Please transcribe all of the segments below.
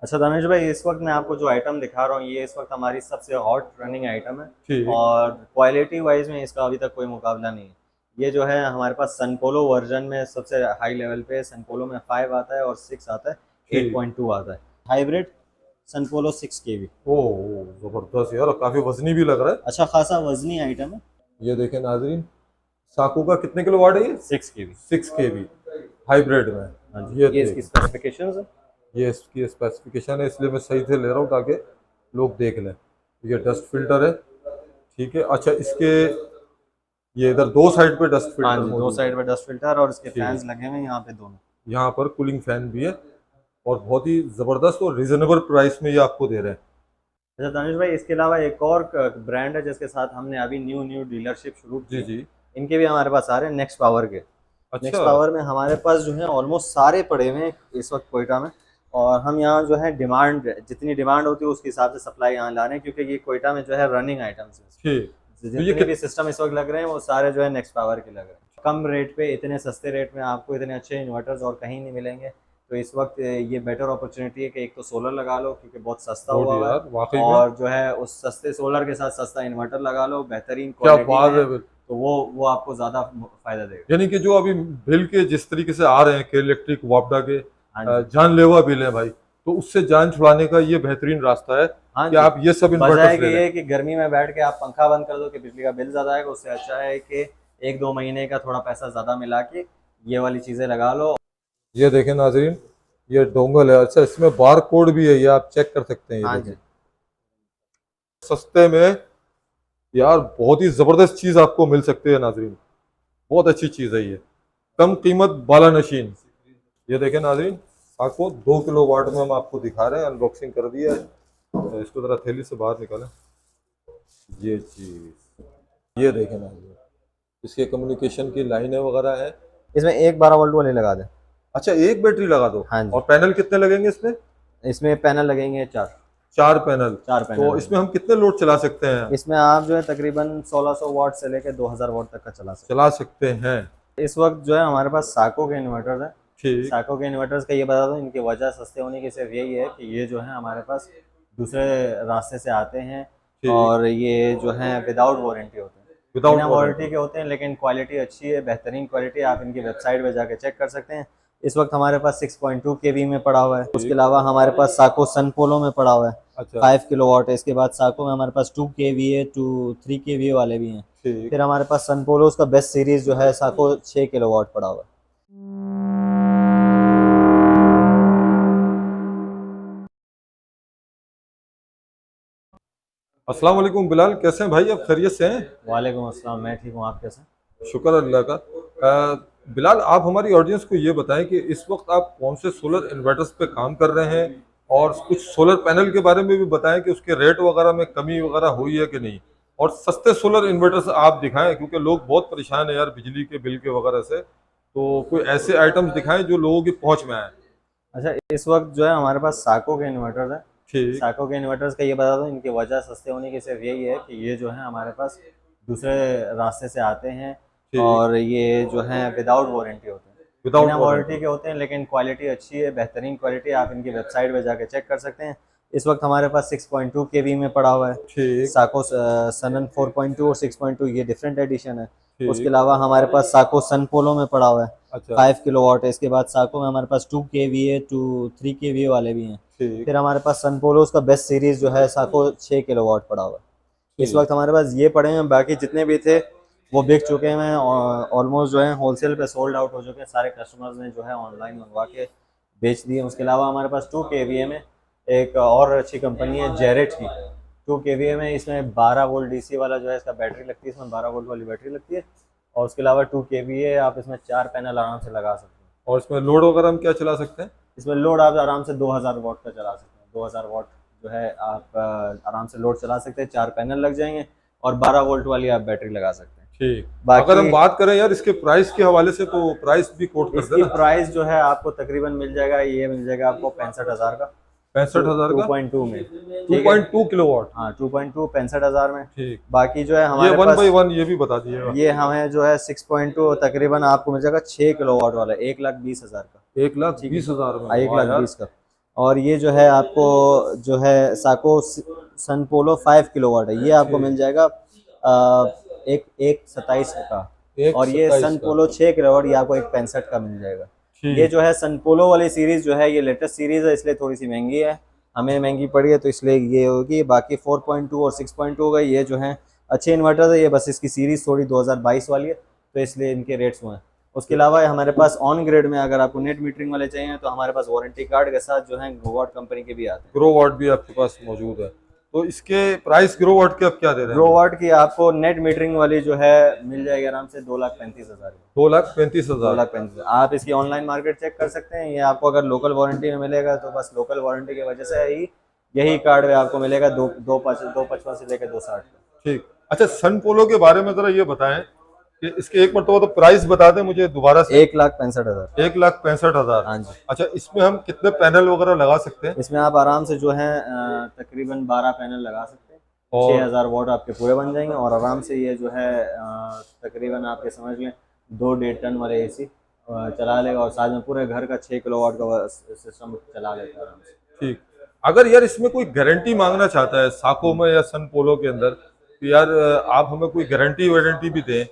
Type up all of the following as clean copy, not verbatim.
अच्छा दानिश भाई, इस वक्त मैं आपको जो आइटम दिखा रहा हूँ ये इस वक्त हमारी सबसे हॉट रनिंग आइटम है। ठीक। और क्वालिटी वाइज में इसका अभी तक कोई मुकाबला नहीं है। ये जो है हमारे पास सनपोलो वर्जन में सबसे हाई लेवल पे सनपोलो में 5 आता है और 6 आता है, ठीक। 8.2 आता है। हाइब्रिड सनपोलो 6 केवी। जबरदस्त यार, काफी वजनी भी लग रहा है। अच्छा खासा वजनी आइटम है। ये देखें नाजरीन, साकू का कितने किलो वाट है ये? 6 केवी। 6 kV हाइब्रिड हाँ में। ये जी, ये इसकी देखें, स्पेसिफिकेशंस है। ये इसकी स्पेसिफिकेशन है, इसलिए मैं सही से ले रहा हूँ ताकि लोग देख लें। ये डस्ट फिल्टर है। ठीक है, अच्छा इसके ये इधर दो साइड पे डस्ट हाँ फिल्टर जी, दो मौजूद है। साइड पे डस्ट फिल्टर और इसके फैंस ठीक। लगे हुए हैं यहाँ पे दोनों। यहाँ पर कूलिंग फैन भी है और बहुत ही ज़बरदस्त और रिजनेबल प्राइस में ये आपको दे रहे हैं। अच्छा दानिश भाई, इसके अलावा एक और ब्रांड है जिसके साथ हमने अभी न्यू न्यू डीलरशिप शुरू की जी है। जी। इनके भी हमारे पास आ रहे हैं नेक्स्ट पावर के। अच्छा। नेक्स्ट पावर में हमारे पास जो है ऑलमोस्ट सारे पड़े हुए हैं इस वक्त कोयटा में। और हम यहाँ जो है डिमांड, जितनी डिमांड होती है उसके हिसाब से सप्लाई यहाँ ला रहे हैं, क्योंकि ये कोयटा में जो है रनिंग आइटम्स ठीक। है। तो ये जितने भी सिस्टम इस वक्त लग रहे हैं वो सारे जो है नेक्स्ट पावर के लग रहे हैं। कम रेट पे, इतने सस्ते रेट में आपको इतने अच्छे इन्वर्टर्स और कहीं नहीं मिलेंगे। तो इस वक्त ये बेटर अपॉर्चुनिटी है कि एक तो सोलर लगा लो क्योंकि बहुत सस्ता गुड हुआ हुआ है। यार, वाकई में। और जो है उस सस्ते सोलर के साथ सस्ता इन्वर्टर लगा लो बेहतरीन क्या क्वालिटी बात है। में। तो वो आपको ज़्यादा फ़ायदा देगा। यानी कि जो अभी बिल के जिस तरीके से आ रहे हैं के इलेक्ट्रिक वापडा के हाँ जी। जानलेवा बिल है भाई, तो उससे जान छुड़ाने का ये बेहतरीन रास्ता है हाँ कि जी। आप ये सब बजाय इन्वर्टर्स कि ले लें। ये कि गर्मी में बैठ के आप पंखा बंद कर दो कि बिजली का बिल ज़्यादा आएगा, उससे अच्छा है कि 1-2 महीने का थोड़ा पैसा ज़्यादा मिला के ये वाली चीज़ें लगा लो। ये देखें नाजरीन, ये डोंगल है। अच्छा, इसमें बार कोड भी है, ये आप चेक कर सकते हैं। ये हाँ देखें, जी। सस्ते में यार बहुत ही ज़बरदस्त चीज़ आपको मिल सकती है नाजरीन। बहुत अच्छी चीज़ है ये, कम कीमत बाला नशीन। ये देखें नाजरीन, आपको 2 किलो वाट में हम आपको दिखा रहे हैं, अनबॉक्सिंग कर दिया है। तो इसको ज़रा थैली से बाहर निकालें। ये चीज़, ये देखें नाजरीन, इसके कम्युनिकेशन की लाइनें वगैरह है। इसमें एक 12 वोल्ट वाली लगा दें। अच्छा, एक बैटरी लगा दो। हाँ और जी। पैनल कितने लगेंगे इसमें? इसमें पैनल लगेंगे 4। 4 पैनल। 4 पैनल तो इसमें लगेंगे। हम कितने लोड चला सकते हैं? इसमें आप जो है तकरीबन 1600 वाट से लेकर 2000 वाट तक का चला सकते चला सकते हैं। हैं। इस वक्त जो है हमारे पास साको के इन्वर्टर्स हैं। ठीक। साको के इन्वर्टर्स का ये बता दूं, इनकी वजह सस्ते होने की सिर्फ यही है कि ये जो है हमारे पास दूसरे रास्ते से आते हैं। ठीक। और ये जो है विदाउट वारंटी होते हैं। विदाउट बिना वारंटी वारंटी। के होते हैं लेकिन क्वालिटी अच्छी है, बेहतरीन क्वालिटी। आप इनकी वेबसाइट पे जाके चेक कर सकते हैं। इस वक्त हमारे पास 6.2 केवी में पड़ा हुआ है। उसके ठीक। अलावा हमारे पास साको सन पोलो में पड़ा हुआ है, अच्छा। 5 किलोवाट है। इसके बाद साको में हमारे पास 2 केवी है, 3 केवी वाले भी हैं। ठीक। फिर हमारे पास सन पोलोस का बेस्ट सीरीज जो है साको 6 किलोवाट पड़ा हुआ है। अस्सलाम वालेकुम बिलाल, कैसे हैं भाई? आप खैरियत से हैं? वालेकुम अस्सलाम, मैं ठीक हूँ, आप कैसे हैं? शुक्र अल्लाह का। बिलाल, आप हमारी ऑडियंस को ये बताएं कि इस वक्त आप कौन से सोलर इन्वर्टर्स पे काम कर रहे हैं, और कुछ सोलर पैनल के बारे में भी बताएं कि उसके रेट वगैरह में कमी वगैरह हुई है कि नहीं। और सस्ते सोलर इन्वर्टर्स आप दिखाएं, क्योंकि लोग बहुत परेशान है यार बिजली के बिल के वगैरह से। तो कोई ऐसे आइटम्स दिखाएं जो लोगों की पहुंच में आए। अच्छा, इस वक्त जो है हमारे पास साको के इन्वर्टर्स हैं। ठीक। साको के इन्वर्टर्स का ये बता दूं, इनकी वजह सस्ते होने की सिर्फ यही है कि ये जो है हमारे पास दूसरे रास्ते से आते हैं। ठीक। और ये जो है विदाउट वारंटी होते हैं। विदाउट बिना वारंटी वारंटी। के होते हैं लेकिन क्वालिटी अच्छी है, बेहतरीन क्वालिटी। आप इनकी वेबसाइट पे जाके चेक कर सकते हैं। इस वक्त हमारे पास 6.2 केवी में पड़ा हुआ है ठीक। साको सनन 4.2 और 6.2, ये डिफरेंट एडिशन है। उसके ठीक। अलावा हमारे पास साको सन पोलो में पड़ा हुआ है, अच्छा। 5 किलोवाट है। इसके बाद साको में हमारे पास 2 केवी है, 3 केवी वाले भी हैं। ठीक। फिर हमारे पास सनपोलोस का बेस्ट सीरीज जो है साको 6 किलोवाट पड़ा हुआ है। इस ठीक। वक्त हमारे पास ये पड़े हैं, बाकी जितने भी थे वो बिक चुके हैं और ऑलमोस्ट जो है होलसेल पे सोल्ड आउट हो चुके हैं। सारे कस्टमर्स ने जो है ऑनलाइन मंगवा के बेच दिए। उसके अलावा हमारे पास 2 केवीए में एक और अच्छी कंपनी है जेरेट की। 2 केवीए में इसमें 12 वोल्ट डीसी वाला जो है इसका बैटरी लगती है, इसमें 12 वोल्ट वाली बैटरी लगती है। और उसके अलावा 2 केवीए आप इसमें 4 पैनल आराम से लगा सकते हैं। और इसमें लोड वगैरह हम क्या चला सकते हैं? इसमें लोड आप आराम से 2000 वाट का चला सकते हैं। 2000 वाट जो है आप आराम से लोड चला सकते हैं, 4 पैनल लग जाएंगे। और 12 वोल्ट वाली आप बैटरी लगा सकते हैं। ठीक। अगर हम बाकी बात करें यार इसके प्राइस के हवाले से, तो प्राइस भी कोट कर इसकी देना। प्राइस जो है आपको तकरीबन मिल जाएगा, ये मिल जाएगा आपको 65,000 का। 65,000 टू का। पॉइंट टू में, टू ठीक है। पॉइंट टू किलो वाट हाँ 2.2 65,000 में। ठीक। बाकी जो है ये हमारे वन बाई पास वन ये भी बता दिएगा। ये हमें जो है 6.2 तकरीबन आपको मिल जाएगा 6 किलोवाट वाला, 1,20,000 का। एक लाख ठीक है, बीस हजार में हाँ, एक वाह लाख यार। बीस का। और ये जो है आपको जो है साको सन पोलो 5 किलोवाट है, ये आपको ठीक। मिल जाएगा एक एक 27 का। एक और ये 27 सन का। पोलो 6 किलोवाट, ये आपको एक 65 का मिल जाएगा। ये ठीक। जो है सन पोलो वाली सीरीज जो है ये लेटेस्ट सीरीज है, इसलिए थोड़ी सी महंगी है, हमें महंगी पड़ी है तो इसलिए ये होगी। बाकी 4.2 और 6.2 का ये जो है अच्छे इन्वर्टर है, ये बस इसकी सीरीज थोड़ी 2022 वाली है तो इसलिए इनके रेट्स हुए हैं। उसके अलावा हमारे पास ऑन ग्रेड में अगर आपको नेट मीटरिंग वाले चाहिए तो हमारे पास वारंटी कार्ड के साथ जो है ग्रोवॉट कंपनी के भी आते हैं। ग्रोवाट भी आपके पास मौजूद है, तो इसके प्राइस ग्रोवाट के आप क्या दे रहे हैं? ग्रोवॉट की आपको नेट मीटरिंग वाली जो है मिल जाएगी आराम से 2,35,000 की। 2,35,000। 2,35,000 आप इसकी ऑनलाइन मार्केट चेक कर सकते हैं। ये आपको अगर लोकल वारंटी में मिलेगा तो बस लोकल वारंटी की वजह से ही यही कार्ड में आपको मिलेगा 255 से लेकर 260 का। ठीक। अच्छा, सन पोलो के बारे में जरा ये बताएं कि इसके एक मरतबा तो प्राइस बता दें मुझे दोबारा से। 1,65,000। 1,65,000। हाँ जी। अच्छा, इसमें हम कितने पैनल वगैरह लगा सकते हैं? इसमें आप आराम से जो है तकरीबन 12 पैनल लगा सकते हैं। और 6,000 वॉट आपके पूरे बन जाएंगे और आराम से ये जो है तकरीबन आपके समझ लें 2 1.5 टन वाले एसी चला लेगा और साथ में पूरे घर का 6 किलोवाट का सिस्टम चला लेगा आराम से। ठीक। अगर यार इसमें कोई गारंटी मांगना चाहता है साको में या सन पोलो के अंदर कि यार आप हमें कोई गारंटी वारंटी भी दें,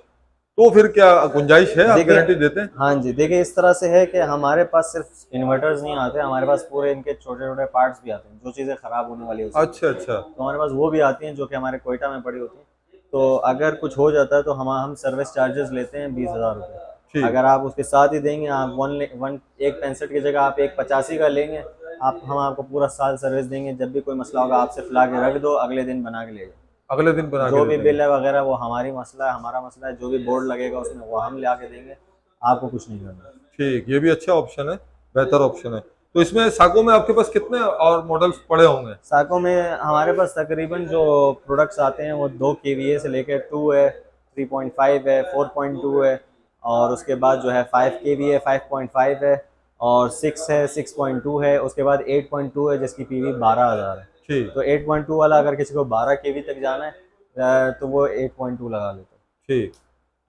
तो फिर क्या गुंजाइश है, आप देखिए, गारंटी देते हैं? हाँ जी, देखिए इस तरह से है कि हमारे पास सिर्फ इन्वर्टर्स नहीं आते, हमारे पास पूरे इनके छोटे छोटे पार्ट्स भी आते हैं, जो चीज़ें ख़राब होने वाली होती हैं अच्छा अच्छा। तो हमारे पास वो भी आती हैं, जो कि हमारे कोयटा में पड़ी होती हैं। तो अगर कुछ हो जाता है तो हम सर्विस चार्जेस लेते हैं 20,000 रुपये। ठीक। अगर आप उसके साथ ही देंगे, आप एक 65 की जगह आप एक 85 का लेंगे, आप हम आपको पूरा साल सर्विस देंगे। जब भी कोई मसला होगा आप सिर्फ ला के रख दो, अगले दिन बना के ले जाओ। अगले दिन बना के जो दे भी देंगे। बिल है वगैरह वो हमारी मसला है, हमारा मसला है, जो भी बोर्ड लगेगा उसमें वो हम ला के देंगे, आपको कुछ नहीं करना। ठीक, ये भी अच्छा ऑप्शन है, बेहतर ऑप्शन है। तो इसमें साको में आपके पास कितने और मॉडल्स पड़े होंगे? साको में हमारे पास तकरीबन जो प्रोडक्ट्स आते हैं वो 2 kVA से लेकर 2 है, 3.5 है, 4.2 है, और उसके बाद जो है 5 kVA 5.5 है, और 6 है, 6.2 है, उसके बाद 8.2 है जिसकी PV 12,000 है। ठीक। तो 8.2 वाला अगर किसी को 12 kV तक जाना है तो वो 8.2 लगा लेता ठीक,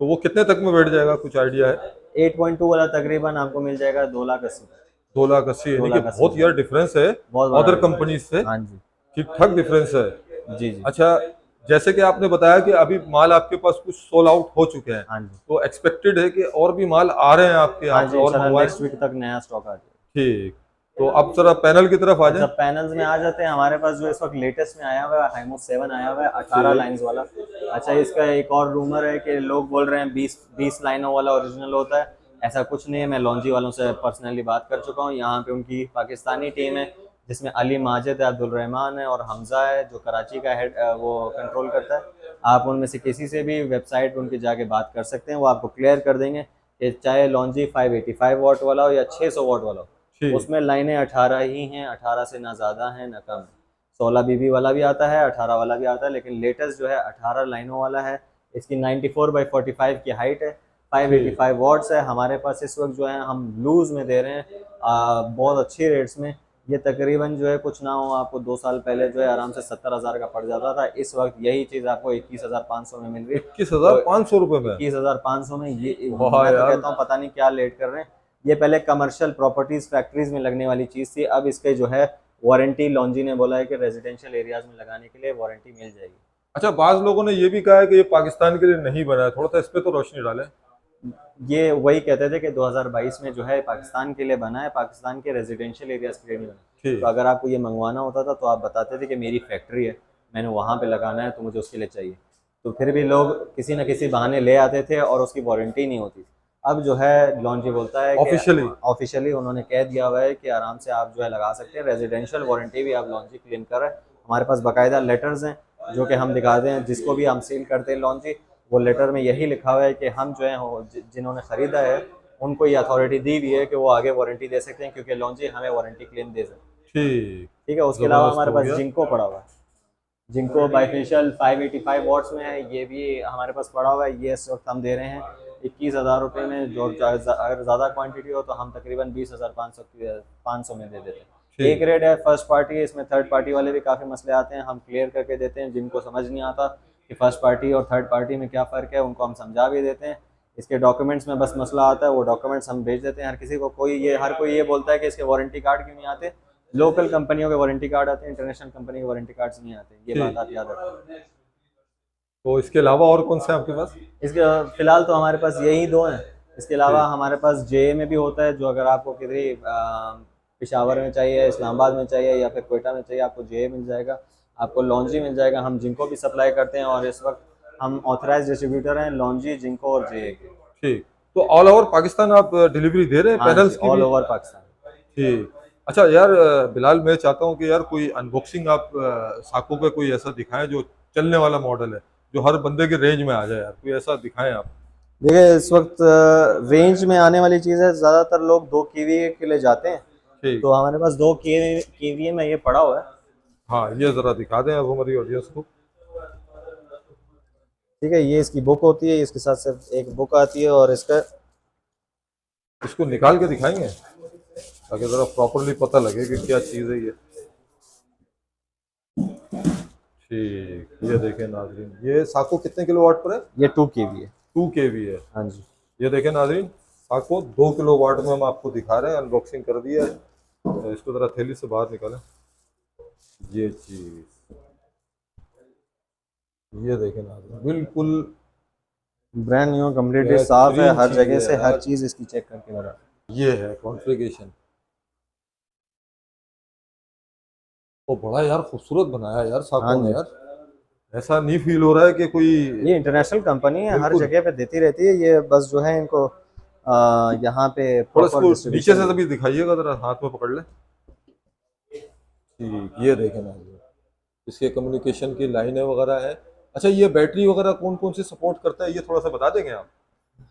तो वो कितने तक में बैठ जाएगा, कुछ आइडिया है? है। 8.2 वाला तकरीबन आपको मिल जाएगा 2,80,000। 2,80,000, दो यानी कि लाख अस्सी बहुत यार डिफरेंस है बहुत बड़ा अदर difference कंपनीज से। है। हाँ जी। ठीक ठाक डिफरेंस है। जी जी। अच्छा, जैसे कि आपने बताया कि अभी माल आपके पास कुछ सोल आउट हो चुके हैं, हाँ जी। तो एक्सपेक्टेड है कि और भी माल आ रहे हैं आपके हाँ यहाँ जी, पे और इंशाल्लाह मंगवाएं? नेक्स्ट वीक तक नया स्टॉक आ जाएगा। ठीक, तो अब जरा पैनल की तरफ आ अब जाए। जब पैनल्स में आ जाते हैं, हमारे पास जो इस वक्त लेटेस्ट में आया हुआ है हाइमो 7 आया हुआ है 18 लाइंस वाला। अच्छा, इसका एक और रूमर है कि लोग बोल रहे हैं 20 लाइनों वाला ओरिजिनल होता है। ऐसा कुछ नहीं है, मैं लॉन्जी वालों से पर्सनली बात कर चुका हूँ। यहाँ पे उनकी पाकिस्तानी टीम है जिसमें अली माजिद है, अब्दुल रहमान है और हमजा है जो कराची का हेड वो कंट्रोल करता है। आप उनमें से किसी से भी वेबसाइट उनकी जाके बात कर सकते हैं, वो आपको क्लियर कर देंगे कि चाहे लॉन्जी 585 वाट वाला हो या 600 वाट वाला हो, ठीक। उसमें लाइनें 18 ही हैं, 18 से ना ज़्यादा हैं ना कम है। 16 बीबी वाला भी आता है, 18 वाला भी आता है, लेकिन लेटेस्ट जो है 18 लाइनों वाला है। इसकी 94/45 की हाइट है, ठीक। 585 वॉट्स है। हमारे पास इस वक्त जो है हम लूज़ में दे रहे हैं बहुत अच्छी रेट्स में। ये तकरीबन जो है कुछ ना हो आपको 2 साल पहले जो है आराम से 70,000 का पड़ जाता था। इस वक्त यही चीज़ आपको 21,500 में मिल रही है। तो 21,500 रुपए में? 21,500 में ये वाह मैं तो यार। कहता हूँ पता नहीं क्या लेट कर रहे हैं। ये पहले कमर्शियल प्रॉपर्टीज फैक्ट्रीज में लगने वाली चीज़ थी, अब इसके जो है वारंटी लॉन्जी ने बोला है कि रेजिडेंशियल एरियाज में लगाने के लिए वारंटी मिल जाएगी। अच्छा, बाज लोगों ने ये भी कहा है कि ये पाकिस्तान के लिए नहीं बना है, थोड़ा सा इस पे तो रोशनी डालें। ये वही कहते थे कि 2022 में जो है पाकिस्तान के लिए बना है, पाकिस्तान के रेजिडेंशियल एरियाज के लिए नहीं बना। ठीक। तो अगर आपको ये मंगवाना होता था तो आप बताते थे कि मेरी फैक्ट्री है, मैंने वहाँ पे लगाना है तो मुझे उसके लिए चाहिए, तो फिर भी लोग किसी न किसी बहाने ले आते थे और उसकी वारंटी नहीं होती। अब जो है लॉन्जी बोलता है कि ऑफिशियली? ऑफिशियली उन्होंने कह दिया हुआ है कि आराम से आप जो है लगा सकते हैं, रेजिडेंशियल वारंटी भी आप लॉन्जी क्लेम कर रहे हैं। हमारे पास बाकायदा लेटर्स हैं जो कि हम दिखाते हैं, जिसको भी हम सील करते हैं लॉन्जी, वो लेटर में यही लिखा हुआ है कि हम जो है जिन्होंने ख़रीदा है उनको ये अथॉरिटी दी हुई है कि वो आगे वारंटी दे सकते हैं, क्योंकि लॉन्जी हमें वारंटी क्लेम दे सकते हैं। ठीक। ठीक है, उसके अलावा जबरदस्त हमारे हो पास गया। जिंको पड़ा हुआ है, जिनको बाइफेशियल 585 वॉट्स में है, ये भी हमारे पास पड़ा हुआ है। ये इस वक्त हम दे रहे हैं 21,000 रुपये में। जो अगर ज़्यादा क्वांटिटी हो तो हम तकरीबन 20,500 में दे देते हैं। ठीक। एक रेट है फर्स्ट पार्टी है, इसमें थर्ड पार्टी वाले भी काफ़ी मसले आते हैं, हम क्लियर करके देते हैं। जिनको समझ नहीं आता कि फर्स्ट पार्टी और थर्ड पार्टी में क्या फ़र्क है, उनको हम समझा भी देते हैं। इसके डॉक्यूमेंट्स में बस मसला आता है, वो डॉक्यूमेंट्स हम भेज देते हैं हर किसी को। हर कोई ये बोलता है कि इसके वारंटी कार्ड क्यों नहीं आते, लोकल कंपनियों के वारंटी कार्ड आते हैं, इंटरनेशनल कंपनी के वारंटी कार्ड्स नहीं आते, ये ठीक। बात आप याद रखें। तो इसके अलावा और कौन से हैं आपके पास? इसके फिलहाल तो हमारे पास यही दो हैं। इसके अलावा ठीक। हमारे पास जे में भी होता है, जो अगर आपको किसी पेशावर में चाहिए, इस्लामाबाद में चाहिए या फिर कोयटा में चाहिए, आपको जे मिल जाएगा, आपको लॉन्जी मिल जाएगा। हम जिनको भी सप्लाई करते हैं और इस वक्त हम ऑथराइज डिस्ट्रीब्यूटर हैं लॉन्जी, जिनको और जे के। ठीक। तो ऑल ओवर पाकिस्तान आप डिलीवरी दे रहे हैं हाँ जी, पैनल्स की ऑल भी? ओवर पाकिस्तान। ठीक। अच्छा यार, बिलाल मैं चाहता हूँ कि यार कोई अनबॉक्सिंग आप साको पे कोई ऐसा दिखाएं जो चलने वाला मॉडल है, जो हर बंदे के रेंज में आ जाए यार, कोई ऐसा दिखाएं आप। देखिए इस वक्त रेंज में आने वाली चीज़ है, ज़्यादातर लोग 2 केवीए के लिए जाते हैं, ठीक। तो हमारे पास 2 केवीए में ये पड़ा हुआ है। हाँ, ये जरा दिखा दें अब हमारी ऑडियंस को। ठीक है, ये इसकी बुक होती है, इसके साथ सिर्फ एक बुक आती है और इसका इसको निकाल के दिखाएंगे ताकि जरा प्रॉपरली पता लगे कि क्या चीज़ है ये। ठीक, ये देखें नाजरीन, ये साको कितने किलोवाट पर है? ये 2 केवीए। 2 kV है। हाँ जी। ये देखें नाजरीन, साको 2 किलोवाट में हम आपको दिखा रहे हैं, अनबॉक्सिंग कर दिया है। तो इसको जरा थैली से बाहर निकालें। ये चीज़, ये देखें नाजरीन, बिल्कुल ब्रांड न्यू कम्प्लीटली साफ है, बेहतरीन हर चीज़ जगह है से हर यार। चीज़ इसकी चेक करके लगा। ये है कॉन्फ़िगरेशन। वो बड़ा यार खूबसूरत बनाया यार हाँ साको ने जी, यार, ऐसा नहीं फील हो रहा है कि कोई। ये इंटरनेशनल कंपनी है, हर बिल्कुल। जगह पे देती रहती है, ये बस जो है इनको यहाँ पे थोड़ा प्रॉपर इसको नीचे से डिस्ट्रीब्यूशन। तभी दिखाइएगा, जरा हाथ में पकड़ ले। ठीक, ये देखें ना, इसके कम्युनिकेशन की लाइनें वगैरह है। अच्छा, ये बैटरी वगैरह कौन कौन सी सपोर्ट करता है, ये थोड़ा सा बता देंगे आप?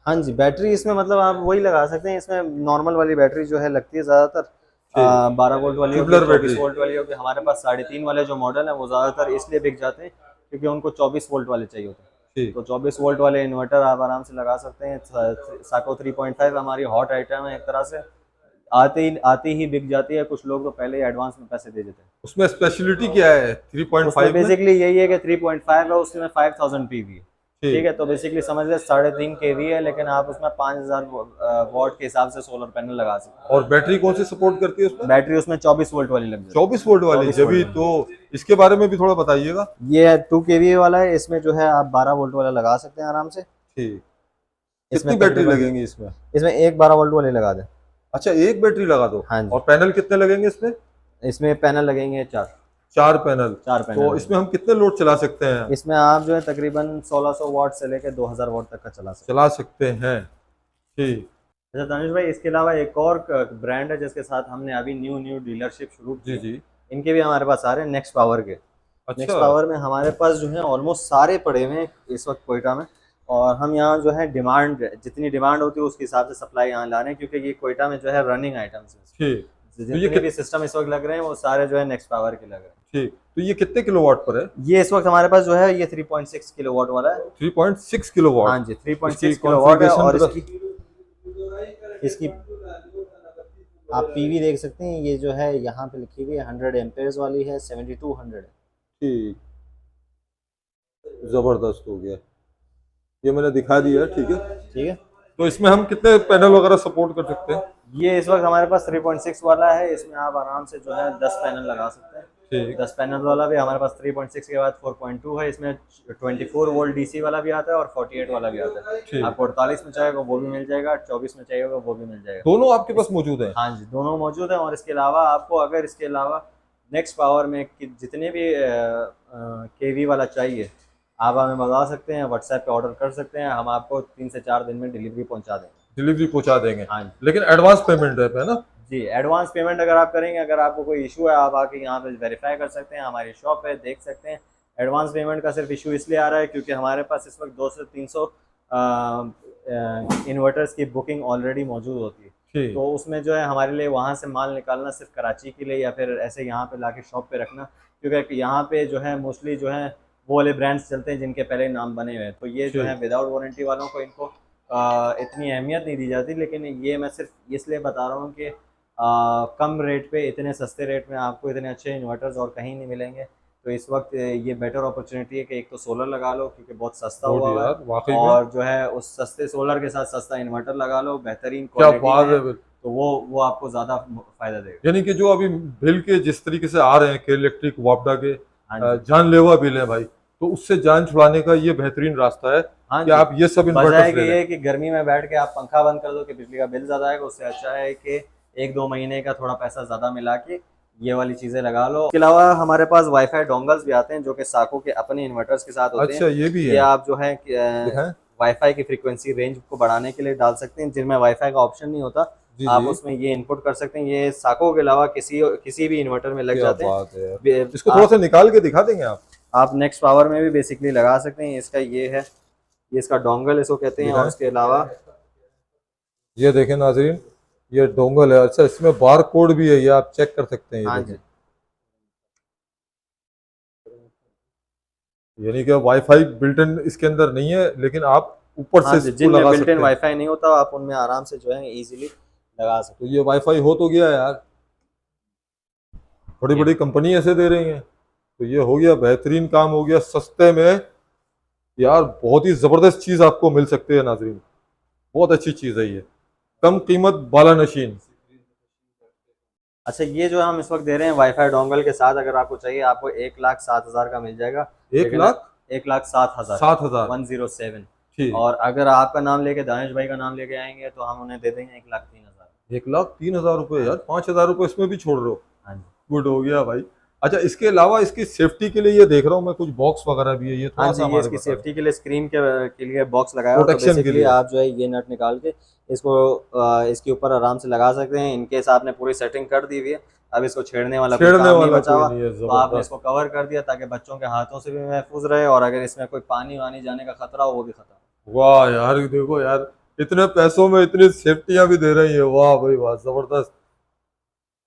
हाँ जी, बैटरी इसमें मतलब आप वही लगा सकते हैं, इसमें नॉर्मल वाली बैटरी जो है लगती है ज़्यादातर, ठीक। 12 वोल्ट वाली होगी, ट्यूबलर 24 वोल्ट बैटरी। वाली होगी। हमारे पास 3.5 वाले जो मॉडल है वो ज़्यादातर इसलिए बिक जाते हैं क्योंकि उनको 24 वोल्ट वाले चाहिए होते हैं। ठीक। तो 24 वोल्ट वाले इन्वर्टर आप आराम से लगा सकते हैं। साको 3.5 हमारी हॉट आइटम है एक तरह से, आती ही बिक जाती है। कुछ लोग तो पहले ही एडवांस में पैसे दे देते हैं। उसमें स्पेशलिटी क्या है उसमें 3.5 में? बेसिकली यही है कि 3.5 है, उसमें 5000 पीवी है। ठीक ठीक। है, तो बेसिकली समझ ले 3.5 केवी है, लेकिन आप उसमें 5000 वॉट के हिसाब से सोलर पैनल लगा सकते और बैटरी कौन सी सपोर्ट करती है हैं। उसमें? बैटरी उसमें 24 वोल्ट वाली लग जाती 24 वोल्ट है, वाली, 24 जब भी वोल्ट तो इसके बारे में भी थोड़ा बताइएगा। ये 2 केवी वाला है, इसमें जो है आप 12 वोल्ट वाला लगा सकते हैं आराम से। ठीक। इसमें कितनी बैटरी तकरीबन लगेंगी इसमें? इसमें एक 12 वोल्ट वाली लगा दें। अच्छा, एक बैटरी लगा दो। हाँ जी, और पैनल कितने लगेंगे इसमें? इसमें पैनल लगेंगे 4। 4 पैनल। 4 पैनल तो इसमें लगेंगे। हम कितने लोड चला सकते हैं? इसमें आप जो है तकरीबन 1600 वाट से लेकर 2000 वाट तक का चला सकते चला सकते हैं। ठीक। हैं। अच्छा दानिश भाई, इसके अलावा एक और ब्रांड है जिसके साथ हमने अभी न्यू न्यू डीलरशिप शुरू की जी है। जी। इनके भी हमारे पास आ रहे हैं, नेक्स्ट पावर के। अच्छा। नेक्स्ट पावर में हमारे पास जो है ऑलमोस्ट सारे पड़े हुए हैं इस वक्त कोयटा में। और हम यहाँ जो है डिमांड, जितनी डिमांड होती है उसके हिसाब से सप्लाई यहाँ ला रहे हैं, क्योंकि ये कोयटा में जो है रनिंग आइटम्स ठीक। हैं। तो ये जितने भी सिस्टम इस वक्त लग रहे हैं वो सारे जो है नेक्स्ट पावर के लग रहे हैं। ठीक, तो ये कितने किलोवाट पर है? ये इस वक्त हमारे पास जो है ये 3.6 किलोवाट वाला है। 3.6 किलोवाट। हाँ जी, इसकी 3.6 किलोवाट है। कॉन्फ़िगरेशन और जरा। इसकी आप पीवी देख सकते हैं, ये जो है यहाँ पे लिखी हुई है 100 एम्पेयर्स वाली है, 7200 है। ठीक, जबरदस्त हो गया, ये मैंने दिखा दिया। ठीक है। ठीक है, तो इसमें हम कितने पैनल वगैरह सपोर्ट कर सकते हैं? ये इस वक्त हमारे पास 3.6 वाला है, इसमें आप आराम से जो है 10 पैनल लगा सकते हैं। ठीक। 10 पैनल वाला भी हमारे पास 3.6 के बाद 4.2 है, इसमें 24 वोल्ट डीसी वाला भी आता है और 48 वाला भी आता है। ठीक। आपको 48 में चाहिएगा वो भी मिल जाएगा, 24 में चाहिएगा वो भी मिल जाएगा। दोनों आपके पास मौजूद हैं? हाँ जी, दोनों मौजूद हैं। और इसके अलावा आपको अगर इसके अलावा नेक्स्ट पावर में जितने भी केवी वाला चाहिए, आप हमें बता सकते हैं, व्हाट्सएप पे ऑर्डर कर सकते हैं, हम आपको 3 से 4 दिन में डिलीवरी पहुंचा देंगे। डिलीवरी पहुंचा देंगे? हाँ जी, लेकिन एडवांस पेमेंट है ना? जी एडवांस पेमेंट अगर आप करेंगे, अगर आपको कोई इशू है आप आके यहाँ पे वेरीफाई कर सकते हैं, हमारी शॉप है, देख सकते हैं। एडवांस पेमेंट का सिर्फ इशू इसलिए आ रहा है क्योंकि हमारे पास इस वक्त 200 से 300 इन्वर्टर्स की बुकिंग ऑलरेडी मौजूद होती है। ठीक। तो उसमें जो है हमारे लिए वहाँ से माल निकालना सिर्फ कराची के लिए या फिर ऐसे यहाँ पे लाके शॉप पे रखना, क्योंकि यहाँ पे जो है मोस्टली जो है वो वाले ब्रांड्स चलते हैं जिनके पहले नाम बने हुए हैं। तो ये जो है विदाउट वारंटी वालों को इनको इतनी अहमियत नहीं दी जाती। लेकिन ये मैं सिर्फ इसलिए बता रहा हूँ कि कम रेट पे, इतने सस्ते रेट में आपको इतने अच्छे इन्वर्टर्स और कहीं नहीं मिलेंगे। तो इस वक्त ये बेटर अपॉर्चुनिटी है कि एक तो सोलर लगा लो क्योंकि बहुत सस्ता हुआ यार है, वाकई में और जो है उस सस्ते सोलर के साथ सस्ता इन्वर्टर लगा लो, बेहतरीन क्या क्वालिटी बात में है। तो वो आपको ज़्यादा फ़ायदा देगा। यानी कि जो अभी बिल के जिस तरीके से आ रहे हैं केरल इलेक्ट्रिक वापडा के हाँ जी, जानलेवा बिल है भाई, तो उससे जान छुड़ाने का ये बेहतरीन रास्ता है हाँ कि जी। आप ये सब बजाय इन्वर्टर्स कि ले लें। ये कि गर्मी में बैठ के आप पंखा बंद कर दो कि बिजली का बिल ज़्यादा आएगा, उससे अच्छा है कि 1-2 महीने का थोड़ा पैसा ज़्यादा मिला के ये वाली चीज़ें लगा लो। इसके अलावा हमारे पास वाईफ़ाई डोंगल्स भी आते हैं जो कि साको के अपने इन्वर्टर्स के साथ होते हैं। अच्छा, ये भी ये है, आप जो है दिखाएं। वाईफ़ाई की फ्रीक्वेंसी रेंज को बढ़ाने के लिए डाल सकते हैं, जिनमें वाईफ़ाई का ऑप्शन नहीं होता, जी आप जी, उसमें ये इनपुट कर सकते हैं। ये साको के अलावा किसी भी इन्वर्टर में लग क्या जाते हैं। बात है यार, बे इसको थोड़ा सा निकाल के दिखा देंगे आप? आप नेक्स्ट पावर में भी बेसिकली लगा सकते हैं। इसका ये है, ये इसका डोंगल इसको कहते हैं। और दिखाएं। उसके अलावा ये देखें नाजरीन, ये डोंगल है। अच्छा, इसमें बार कोड भी है, ये आप चेक कर सकते हैं, ये हाँ देखें। जी, यानी कि वाईफाई बिल्ट इन इसके अंदर नहीं है, लेकिन आप ऊपर हाँ से जी, इसको जिनमें लगा बिल्ट इन सकते हैं। वाईफ़ाई नहीं होता आप उनमें आराम से जो है इज़िली लगा सकते तो ये वाईफाई हो तो गया यार, बड़ी हैं। बड़ी कंपनी ऐसे दे रही हैं, तो ये हो गया, बेहतरीन काम हो गया, सस्ते में। यार बहुत ही ज़बरदस्त चीज़ आपको मिल सकती है नाजरीन, बहुत अच्छी चीज़ है ये, कम कीमत बाला नशीन। अच्छा, ये जो हम इस वक्त दे रहे हैं वाईफाई डोंगल के साथ, अगर आपको चाहिए आपको 1,07,000 का मिल जाएगा। एक लेकिन लाख 1,07,000 का, सात हजार 107। ठीक। और अगर आपका नाम लेके दानिश भाई का नाम लेके आएंगे तो हम उन्हें दे देंगे 1,03,000। 1,03,000 रुपये, हाँ यार जी, 5,000 रुपये इसमें भी छोड़ रहे हो। हाँ जी, गुड हो गया भाई। अच्छा, इसके अलावा इसकी सेफ्टी के लिए ये देख रहा हूँ मैं, कुछ बॉक्स वगैरह भी है, ये हाँ थोड़ा जी। सा ये हमारे इसकी बता दें। सेफ्टी के लिए स्क्रीन के लिए बॉक्स लगाया हो, तो प्रोटेक्शन के बेसिकली लिए। आप जो है ये नट निकाल के इसको इसके ऊपर आराम से लगा सकते हैं। इनकेस आपने पूरी सेटिंग कर दी हुई है, अब इसको छेड़ने वाला कोई छेड़ने काम नहीं वाला बचा कोई हुआ, नहीं है, तो आपने जबरदस्त। इसको कवर कर दिया ताकि बच्चों के हाथों से भी महफूज रहे, और अगर इसमें कोई पानी वानी जाने का खतरा हो वो भी खतरा। वाह यार, देखो यार, इतने पैसों में इतनी सेफ्टियां भी दे रही है, वाह भाई वाह, जबरदस्त।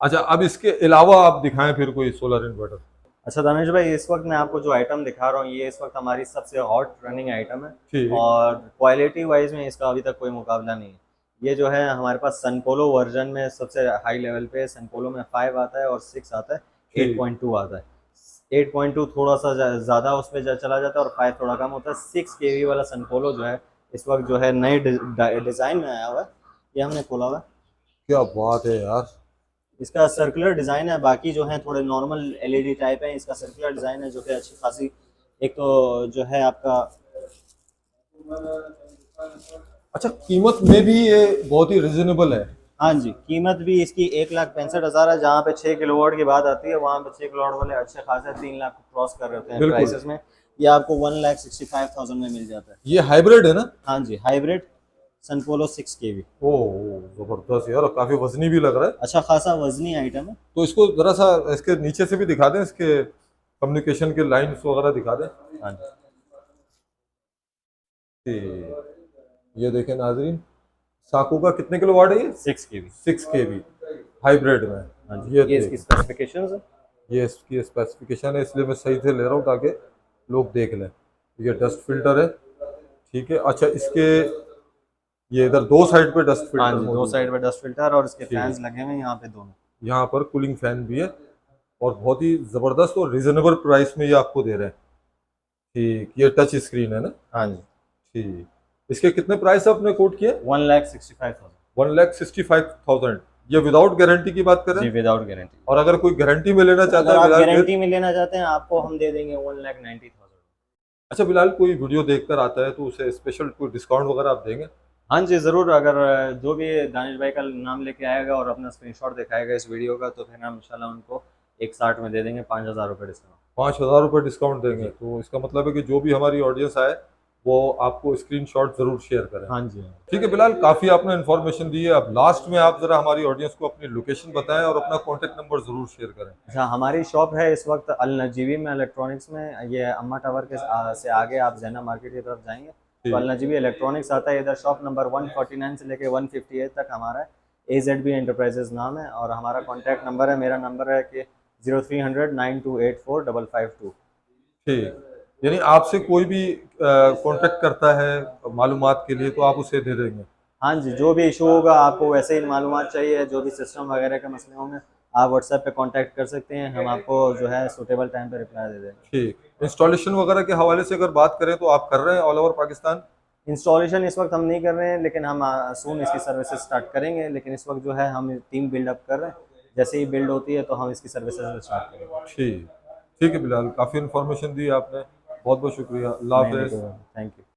अच्छा, अब इसके अलावा आप दिखाएं फिर कोई सोलर इन्वर्टर। अच्छा दानिश भाई, इस वक्त मैं आपको जो आइटम दिखा रहा हूँ ये इस वक्त हमारी सबसे हॉट रनिंग आइटम है। ठीक। और क्वालिटी वाइज में इसका अभी तक कोई मुकाबला नहीं है। ये जो है हमारे पास सनपोलो वर्जन में सबसे हाई लेवल पे सनपोलो में 5 आता है और 6 आता है, ठीक। 8.2 आता है। 8.2 थोड़ा सा ज़्यादा उस पर चला जाता है और 5 थोड़ा कम होता है। 6 केवी वाला सनपोलो जो है इस वक्त जो है नई डिज़ाइन में आया हुआ है। ये हमने खोला हुआ है। क्या बात है यार। इसका सर्कुलर डिज़ाइन है, बाकी जो है थोड़े नॉर्मल एलईडी टाइप है। इसका सर्कुलर डिज़ाइन है जो कि अच्छी खासी, एक तो जो है आपका, अच्छा, कीमत में भी ये बहुत ही रिजनेबल है। हाँ जी, कीमत भी इसकी 1,65,000 है। जहाँ पे 6 किलोवाट की बात आती है वहाँ पे 6 किलोवाट वाले अच्छे खासे 3 लाख को क्रॉस कर रहे हैं बिल्कुल। प्राइसेस में। ये आपको 1,65,000 में मिल जाता है। ये हाइब्रिड है ना? हाँ जी, हाइब्रिड सनपोलो 6 केवी। ओह जबरदस्त यार, काफी वजनी भी लग रहा है। अच्छा खासा वजनी आइटम है। तो इसको जरा सा इसके नीचे से भी दिखा दें, इसके कम्युनिकेशन के लाइंस वगैरह दिखा दें। हाँ जी, ठीक। ये देखें नाजरीन, साकू का कितने किलो वाट है ये? 6 केवी। 6 kV हाइब्रिड में। हाँ जी, ये ये इसकी देख, स्पेसिफिकेशंस है। ये इसकी स्पेसिफिकेशन है, इसलिए मैं सही से ले रहा हूँ ताकि लोग देख लें। ये डस्ट फिल्टर है, ठीक है। अच्छा, इसके ये इधर दो साइड पे डस्ट हाँ फिल्टर जी, दो मौजूद है। साइड पे डस्ट फिल्टर और इसके ठीक। फैंस लगे हुए हैं यहाँ पे दोनों। यहाँ पर कूलिंग फैन भी है, और बहुत ही ज़बरदस्त और रिजनेबल प्राइस में ये आपको दे रहे हैं। ठीक, ये टच स्क्रीन है ना? हाँ जी, ठीक। इसके कितने प्राइस आपने कोट किए? 1,65,000। 1,65,000। ये विदाउट गारंटी की बात कर रहे जी, हैं? Without guarantee. और अगर कोई गारंटी में लेना चाहता अगर है आप बिलाल फिर? गारंटी में लेना चाहते हैं आपको हम दे देंगे 1,90,000। अच्छा बिलाल, कोई वीडियो देखकर आता है तो उसे स्पेशल कोई डिस्काउंट वगैरह आप देंगे? हाँ जी, ज़रूर। अगर जो भी दानिश भाई का नाम लेके आएगा और अपना स्क्रीनशॉट दिखाएगा इस वीडियो का, तो फिर हम इंशाल्लाह उनको 1,60 में दे देंगे, 5,000 रुपये डिस्काउंट। 5,000 रुपये डिस्काउंट देंगे, जी, तो इसका मतलब है कि जो भी हमारी ऑडियंस आए वो आपको स्क्रीनशॉट ज़रूर शेयर करें। हाँ जी। ठीक है बिलाल, काफ़ी आपने इन्फॉर्मेशन दी है। अब लास्ट में आप ज़रा हमारी ऑडियंस को अपनी लोकेशन बताएं और अपना कॉन्टैक्ट नंबर ज़रूर शेयर करें। अच्छा, हमारी शॉप है इस वक्त अल नजीबी में, इलेक्ट्रॉनिक्स में। ये अम्मा टावर के से आगे आप जैना मार्केट की तरफ जाएंगे तो ठीक। अल नजीबी इलेक्ट्रॉनिक्स आता है। इधर शॉप नंबर 149 से लेके 158 तक हमारा है। AZB एंटरप्राइजेज नाम है और हमारा कॉन्टैक्ट नंबर है, मेरा नंबर है कि 0300 9284 552। ठीक, यानी आपसे कोई भी कांटेक्ट करता है मालूमात के लिए तो आप उसे दे देंगे? हाँ जी, जो भी इशू होगा आपको वैसे ही मालूमात चाहिए, जो भी सिस्टम वगैरह के मसले होंगे आप व्हाट्सएप पे कांटेक्ट कर सकते हैं, हम आपको जो है सूटेबल टाइम पे रिप्लाई दे देंगे। ठीक। इंस्टॉलेशन वगैरह के हवाले से अगर बात करें तो आप कर रहे हैं ऑल ओवर पाकिस्तान? इंस्टॉलेशन इस वक्त हम नहीं कर रहे हैं, लेकिन हम सून इसकी सर्विसेज स्टार्ट करेंगे। लेकिन इस वक्त जो है हम टीम बिल्डअप कर रहे हैं, जैसे ही बिल्ड होती है तो हम इसकी सर्विसेज स्टार्ट करेंगे। ठीक ठीक है बिलाल, काफ़ी इन्फॉर्मेशन दी आपने, बहुत बहुत शुक्रिया, अल्लाह नहीं नहीं, हाफिज़। Thank you.